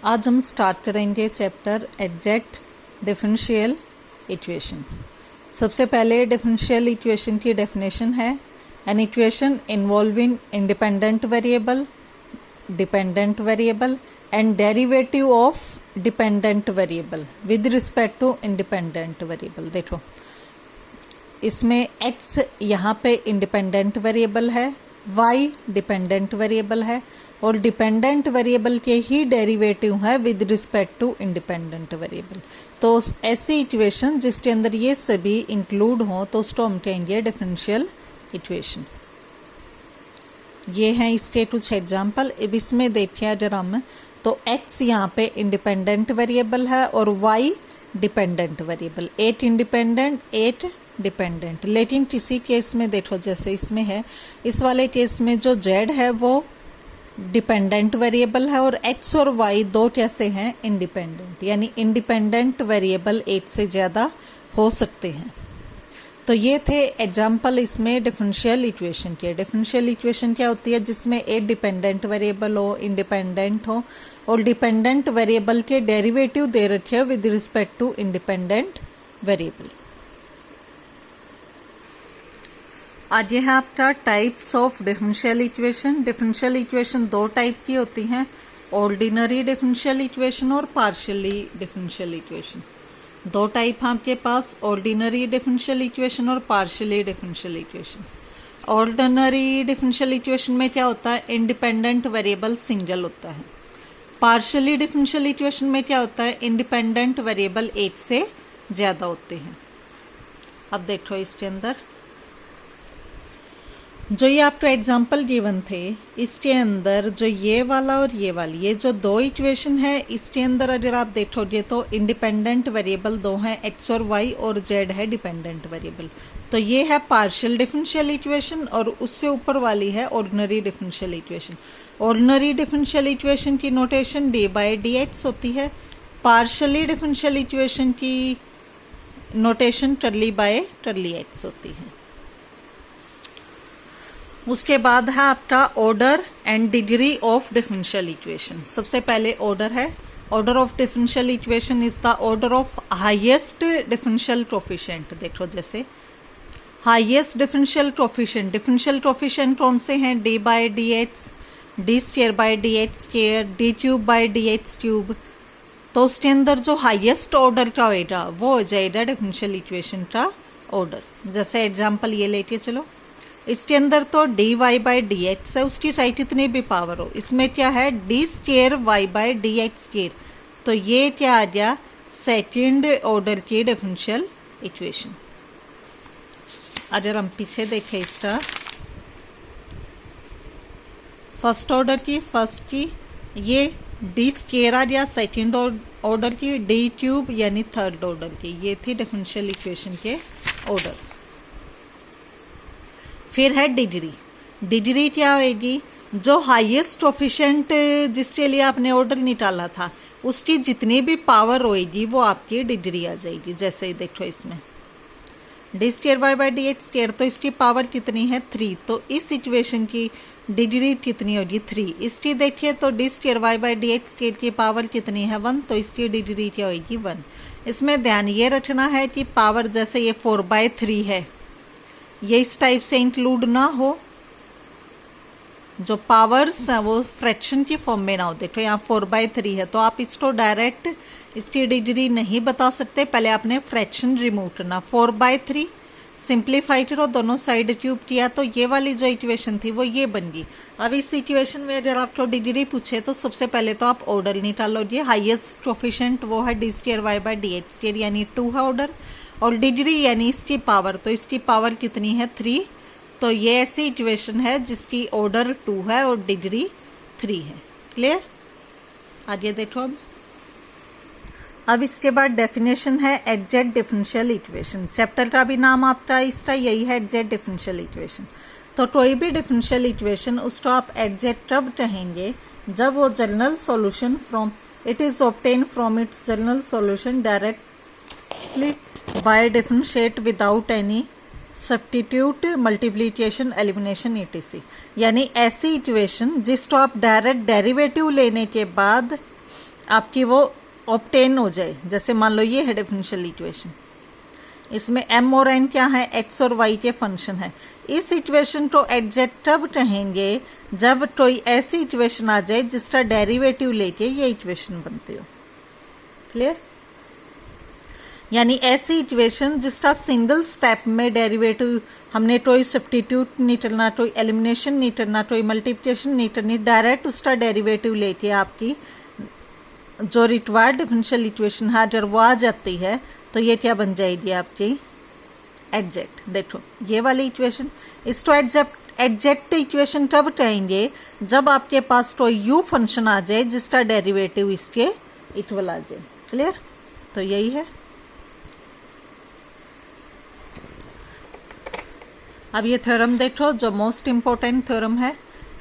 आज हम स्टार्ट करेंगे चैप्टर एग्जैक्ट डिफरेंशियल इक्वेशन। सबसे पहले डिफरेंशियल इक्वेशन की डेफिनेशन है an equation involving independent variable, dependent variable and derivative of dependent variable with respect to independent variable. देखो इसमें x यहाँ पे इंडिपेंडेंट वेरिएबल है, y डिपेंडेंट वेरिएबल है और डिपेंडेंट वेरिएबल के ही डेरिवेटिव है with respect to independent variable. तो ऐसी इक्वेशन जिसके अंदर ये सभी इंक्लूड हों तो उसको हम कहेंगे डिफरेंशियल इक्वेशन। ये हैं इसके कुछ एग्जाम्पल। अब इसमें देखिए अगर हम तो x यहाँ पे इंडिपेंडेंट वेरिएबल है और y dependent variable, 8 independent 8 dependent. लेकिन किसी केस में देखो जैसे इसमें है, इस वाले केस में जो z है वो डिपेंडेंट वेरिएबल है और x और y दो कैसे हैं इंडिपेंडेंट, यानी इंडिपेंडेंट वेरिएबल एक से ज़्यादा हो सकते हैं। तो ये थे एग्जाम्पल इसमें डिफरेंशियल इक्वेशन के। डिफरेंशियल इक्वेशन क्या होती है? जिसमें एक डिपेंडेंट वेरिएबल हो, इंडिपेंडेंट हो और डिपेंडेंट वेरिएबल के डेरिवेटिव दे रखे हो with respect to independent variable. आज ये है आपका types of differential equation. Differential equation दो टाइप की होती हैं, ऑर्डिनरी डिफरेंशियल इक्वेशन और पार्शियली डिफरेंशियल इक्वेशन। दो टाइप हैं आपके पास, ऑर्डिनरी डिफरेंशियल इक्वेशन और partially differential equation. Ordinary differential equation में क्या होता है? इंडिपेंडेंट वेरिएबल सिंगल होता है। पार्शियली डिफरेंशियल इक्वेशन में क्या होता है? इंडिपेंडेंट वेरिएबल एक से ज़्यादा होते हैं। अब देखो इसके अंदर जो ये आपको एग्जाम्पल गिवन थे, इसके अंदर जो ये वाला और ये वाली, ये जो दो इक्वेशन है इसके अंदर अगर आप देखोगे तो इंडिपेंडेंट वेरिएबल दो हैं, x और y, और z है डिपेंडेंट वेरिएबल। तो ये है पार्शियल डिफरेंशियल इक्वेशन और उससे ऊपर वाली है ordinary differential equation. Ordinary differential equation की नोटेशन d/dx होती है, पार्शियली डिफरेंशियल इक्वेशन की नोटेशन ∂x होती है। उसके बाद है आपका order and degree of differential equation. सबसे पहले ऑर्डर है, order of differential equation is the order of highest differential coefficient. देखो जैसे highest differential coefficient, differential coefficient कौन से हैं? d/dx, d²/dx², d³ तो उसके अंदर जो हाईएस्ट ऑर्डर का होगा वो हो जाएगा डिफरेंशियल इक्वेशन का ऑर्डर। जैसे एग्जाम्पल ये लेके चलो, इसके अंदर तो dy/dx है, उसकी चाहे कितनी भी पावर हो। इसमें क्या है? d²y/dx²। तो ये क्या आ गया? सेकेंड ऑर्डर की डिफरेंशियल इक्वेशन। अगर हम पीछे देखें इसका फर्स्ट ऑर्डर की, फर्स्ट की ये d² आ गया, सेकेंड ऑर्डर की d³ यानी थर्ड ऑर्डर की। ये थी डिफरेंशियल इक्वेशन के ऑर्डर। फिर है डिग्री। डिग्री क्या होगी? जो हाईएस्ट कोफिशिएंट जिसके लिए आपने ऑर्डर निकाला था उसकी जितनी भी पावर होएगी वो आपकी डिग्री आ जाएगी। जैसे ही देखो इसमें d²y/dx², तो इसकी पावर कितनी है? 3। तो इस इक्वेशन की डिग्री कितनी होगी? 3। इसकी देखिए तो d²y/dx² की पावर कितनी है? 1। तो इसकी डिग्री क्या होगी? 1। इसमें ध्यान ये रखना है कि पावर जैसे ये 4/3 है, ये इस टाइप से इंक्लूड ना हो, जो पावर्स हैं वो फ्रैक्शन की फॉर्म में ना हो। देखो यहाँ 4/3 है तो आप इसको डायरेक्ट इसकी डिग्री नहीं बता सकते, पहले आपने फ्रैक्शन रिमूव करना। 4/3 सिंप्लीफाई करो, दोनों साइड क्यूब किया तो ये वाली जो इक्वेशन थी वो ये बन गई। अब इस इक्वेशन में अगर आपको डिग्री पूछे तो सबसे पहले तो आप ऑर्डर निकालोगे। हाईएस्ट कोफिशिएंट वो है d²y/dx² यानी 2 है ऑर्डर, और डिग्री यानी इसकी पावर, तो इसकी पावर कितनी है? 3। तो ये ऐसी इक्वेशन है जिसकी ऑर्डर 2 है और डिग्री 3 है। क्लियर? आगे देखो अब इसके बाद डेफिनेशन है एग्जैक्ट डिफरेंशियल इक्वेशन। चैप्टर का भी नाम आपका इसका यही है, एग्जैक्ट डिफरेंशियल इक्वेशन। तो कोई भी डिफरेंशियल इक्वेशन उसको आप एग्जैक्ट कब कहेंगे? जब वो general solution from it is obtain from its general solution directly by differentiate without any substitute, multiplication, elimination etc। यानी ऐसी इक्वेशन जिसको आप डायरेक्ट डेरिवेटिव लेने के बाद आपकी वो ऑब्टेन हो जाए। जैसे मान लो ये है डिफरेंशियल इक्वेशन, इसमें m और n क्या है, x और y के फंक्शन है। इस इक्वेशन को एग्जैक्ट तब कहेंगे जब कोई ऐसी इक्वेशन आ जाए जिसका डेरिवेटिव लेके ये इक्वेशन बनती हो। क्लियर? यानी ऐसी इक्वेशन जिसका सिंगल स्टेप में डेरिवेटिव, हमने कोई सब्स्टिट्यूट नहीं करना, कोई एलिमिनेशन नहीं करना, कोई मल्टीप्लिकेशन नहीं करनी, डायरेक्ट उसका डेरिवेटिव लेके आपकी जो रिक्वायर्ड डिफरेंशियल इक्वेशन है अगर वो आ जाती है तो ये क्या बन जाएगी आपकी एग्जैक्ट। देखो ये वाली इक्वेशन, इसको एग्जैक्ट इक्वेशन कब कहेंगे, जब आपके पास कोई यू फंक्शन आ जाए जिसका डेरिवेटिव इसके इक्वल आ जाए। क्लियर? तो यही है। अब ये थ्योरम देखो जो मोस्ट इंपॉर्टेंट थ्योरम है।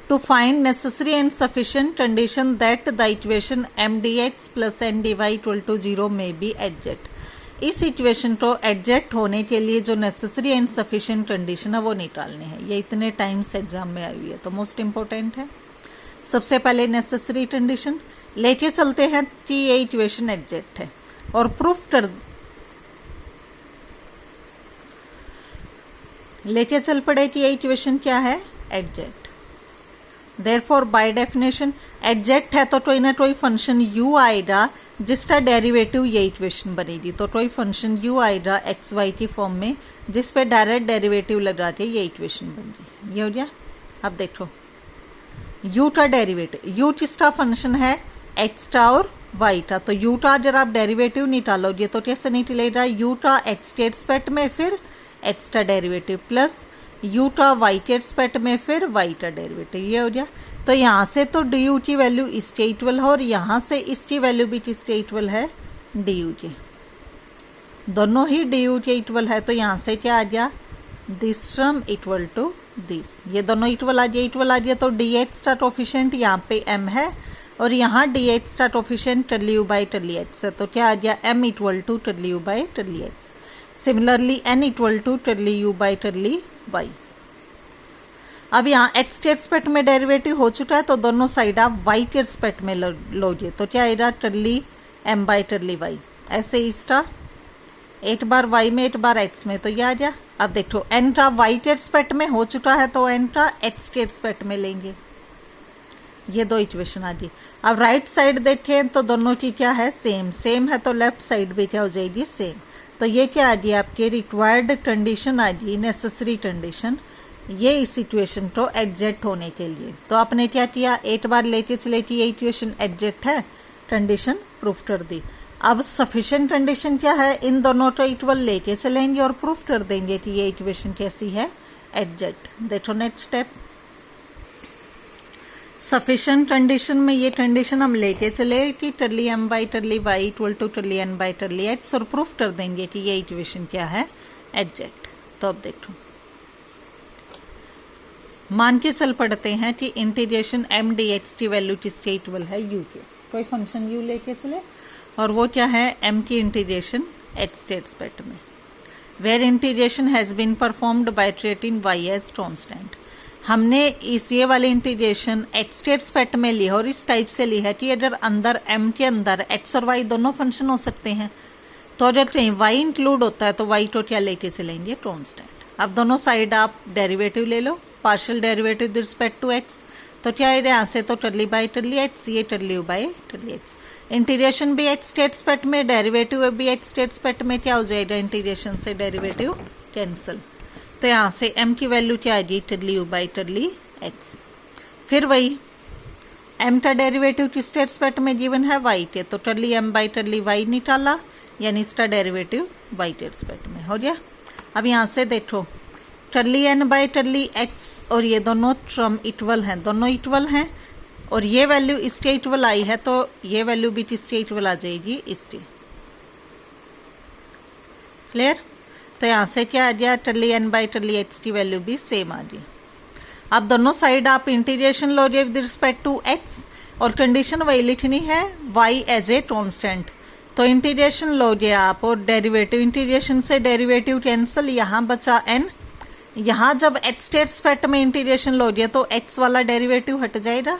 To find necessary and sufficient condition that the equation m dx plus n dy equal to 0 में बी एग्जैक्ट। इस इक्वेशन को एग्जैक्ट होने के लिए जो नेसेसरी एंड सफिशिएंट कंडीशन है वो निकालनी है। ये इतने टाइम्स एग्जाम में आई हुई है तो मोस्ट इंपॉर्टेंट है। सबसे पहले नेसेसरी कंडीशन लेके चलते हैं कि ये इक्वेशन एग्जैक्ट है और प्रूफ कर लेके चल पड़े कि ये इक्वेशन क्या है, exact. Therefore by definition exact है तो कोई ना कोई फंक्शन u आएगा जिसका डेरिवेटिव ये इक्वेशन बनेगी। तो कोई फंक्शन u आएगा एक्स वाई की फॉर्म में जिस पे डायरेक्ट डेरिवेटिव लगा के ये इक्वेशन बन गई। ये हो गया। अब देखो u का डेरिवेटिव, u किसका फंक्शन है, x का और y का। तो u का अगर आप डेरिवेटिव निकालोगे तो कैसे निकलेगा, u का x के रिस्पेक्ट में फिर x का डेरिवेटिव प्लस u का y के रिस्पेक्ट में फिर y का डेरिवेटिव। ये हो गया। तो यहाँ से तो du की वैल्यू इसके इक्वल है और यहाँ से इसकी वैल्यू भी किसके इक्वल है, du के। दोनों ही du के इक्वल है तो यहाँ से क्या आ गया, this term equal to this. ये दोनों इक्वल आ गया तो dx का कोफिशिएंट यहाँ पे m है और यहाँ dx का कोफिशिएंट टर्ली u बाई टर्ली x है। तो क्या आ गया, m इक्वल टू टर्ली u बाई टर्ली x। Similarly n equal to टर्ली u बाई टर्ली y। अब यहाँ x के रिस्पेक्ट में डेरिवेटिव हो चुका है तो दोनों साइड आप y के रिस्पेक्ट में लोगे तो क्या आएगा, टर्ली m बाई टर्ली y। ऐसे इसका एक बार y में एक बार x में, तो ये आ गया। अब देखो n का y के रिस्पेक्ट में हो चुका है तो n का x के रिस्पेक्ट में लेंगे। ये दो इक्वेशन आ गई। अब राइट साइड देखें तो दोनों की क्या है, सेम है तो लेफ्ट साइड भी क्या हो जाएगी, सेम। तो ये क्या आ गई आपके रिक्वायर्ड कंडीशन आ गई, नेसेसरी कंडीशन, ये इस इक्वेशन को एग्जैक्ट होने के लिए। तो आपने क्या किया, एक बार लेके चले कि ये इक्वेशन एग्जैक्ट है, कंडीशन प्रूफ कर दी। अब सफिशिएंट कंडीशन क्या है, इन दोनों को इक्वल लेके चलेंगे और प्रूफ कर देंगे कि ये इक्वेशन कैसी है, एग्जैक्ट। देखो नेक्स्ट स्टेप, सफिशिएंट कंडीशन में ये कंडीशन हम लेके चले कि टर्ली m बाई टर्ली y इक्वल टू टर्ली n बाई टर्ली x और प्रूफ कर देंगे कि ये इक्वेशन क्या है, एग्जैक्ट। तो अब देखो मान के चल पड़ते हैं कि इंटीग्रेशन m dx की वैल्यू किसके इक्वल है, u के। कोई फंक्शन u लेके चले और वो क्या है, m की इंटीग्रेशन x के रिस्पेक्ट में, where integration has been performed by treating y as constant. हमने इस ये वाली इंटीग्रेशन x के रिस्पेक्ट में ली है और इस टाइप से ली है कि अगर अंदर m के अंदर x और y दोनों फंक्शन हो सकते हैं तो अगर कहीं y इंक्लूड होता है तो y को क्या लेके चलेंगे, कांस्टेंट। अब दोनों साइड आप डेरिवेटिव ले लो, partial derivative with respect to x। तो क्या है यहाँ से तो टर्ली बाई टर्ली x, ये टर्ली बाई टर्ली x। इंटीग्रेशन भी x के रिस्पेक्ट में, डेरिवेटिव भी x के रिस्पेक्ट में, क्या हो जाएगा, इंटीग्रेशन से डेरिवेटिव कैंसिल। तो यहाँ से m की वैल्यू क्या आ गई, टर्ली u बाई टर्ली x। फिर वही m का डेरिवेटिव किसके रिस्पेक्ट में गिवन है, y के। तो टर्ली m बाई टर्ली y निकाला, यानी इसका डेरिवेटिव y के रिस्पेक्ट में हो गया। अब यहाँ से देखो टर्ली n बाई टर्ली x और ये दोनों टर्म इक्वल हैं, दोनों इक्वल हैं और ये वैल्यू इसके इक्वल आई है तो ये वैल्यू भी किसके इक्वल आ जाएगी, इसकी। क्लियर? तो यहाँ से क्या आ गया, टर्ली n बाई टर्ली x की वैल्यू भी सेम आ गई। अब दोनों साइड आप इंटीग्रेशन लोगे विद रिस्पेक्ट टू x और कंडीशन वही लिखनी है, y एज ए कांस्टेंट। तो इंटीग्रेशन लोगे आप और डेरिवेटिव, इंटीग्रेशन से डेरिवेटिव कैंसिल, यहाँ बचा n। यहाँ जब x के रिस्पेक्ट में इंटीग्रेशन लोगे तो x वाला डेरिवेटिव हट जाएगा,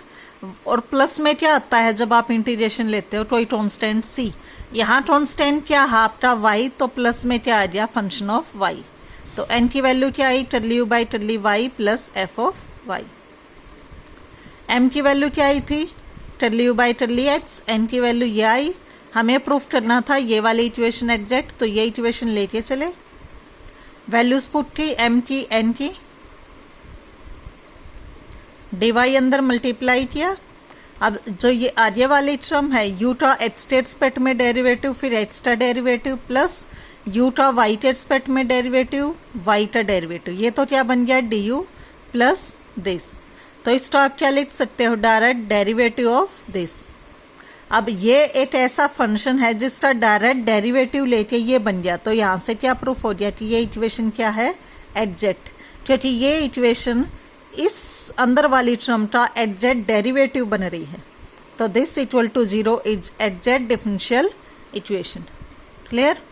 और प्लस में क्या आता है जब आप इंटीग्रेशन लेते हो, तो ये कांस्टेंट सी, यहाँ कांस्टेंट क्या है आपका वाई, तो प्लस में क्या आ गया फंक्शन ऑफ वाई, तो एन की वैल्यू क्या आई टर्ली बाई टर्ली Y plus F of Y. M की वैल्यू क्या आई थी टर्ली बाई टर्ली एक्स, एन की वैल्यू ये आई, हमें प्रूफ करना था ये वाली इक्वेशन एग्जैक्ट, तो ये इक्वेशन लेके चले, वैल्यूज पुट की एम की एन की, डी वाई अंदर मल्टीप्लाई किया। अब जो ये आगे वाली टर्म है यू का एच स्टेट स्पेट में डेरिवेटिव, फिर एच का डेरिवेटिव प्लस यू का वाई टेट स्पेट में डेरिवेटिव, वाई का डेरिवेटिव, ये तो क्या बन गया डी यू प्लस दिस, तो इसको आप क्या लिख सकते हो डायरेक्ट डेरिवेटिव ऑफ दिस। अब ये एक ऐसा फंक्शन है जिसका डायरेक्ट डेरिवेटिव लेके ये बन गया, तो यहाँ से क्या प्रूफ हो गया कि ये इक्वेशन क्या है एग्जैक्ट, क्योंकि ये इक्वेशन इस अंदर वाली टर्म का एग्जैक्ट डेरिवेटिव बन रही है, तो this equal to 0 is exact differential equation. Clear.